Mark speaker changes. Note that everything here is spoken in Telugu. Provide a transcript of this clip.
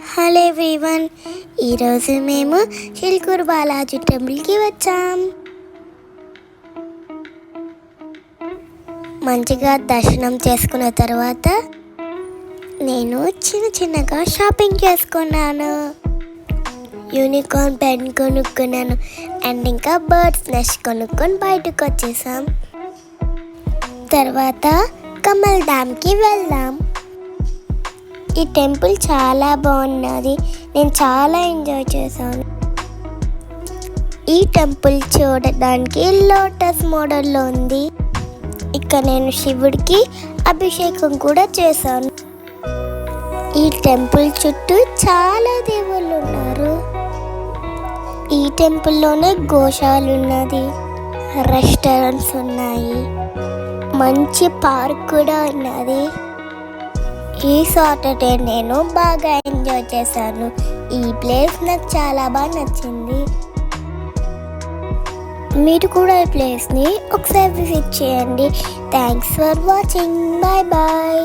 Speaker 1: హలో ఎవ్రీవన్, ఈరోజు మేము చిలుకూరు బాలాజీ టెంపుల్కి వచ్చాం. మంచిగా దర్శనం చేసుకున్న తర్వాత నేను చిన్నగా షాపింగ్ చేసుకున్నాను. యూనికార్న్ పెన్ కొనుక్కున్నాను అండ్ ఇంకా బర్డ్స్ నెస్ట్ కొనుక్కొని బయటకు వచ్చేసాం. తర్వాత కమల్ డ్యామ్కి వెళ్దాం. ఈ టెంపుల్ చాలా బాగున్నది, నేను చాలా ఎంజాయ్ చేశాను. ఈ టెంపుల్ చూడడానికి లోటస్ మోడల్లో ఉంది. ఇక్కడ నేను శివుడికి అభిషేకం కూడా చేశాను. ఈ టెంపుల్ చుట్టూ చాలా దేవుళ్ళు ఉన్నారు. ఈ టెంపుల్లోనే గోశాల ఉన్నది, రెస్టారెంట్స్ ఉన్నాయి, మంచి పార్క్ కూడా ఉన్నది. ఈ సాటర్డే నేను బాగా ఎంజాయ్ చేశాను. ఈ ప్లేస్ నాకు చాలా బాగా నచ్చింది. మీరు కూడా ఈ ప్లేస్ని ఒకసారి విజిట్ చేయండి. Thanks for watching. Bye bye.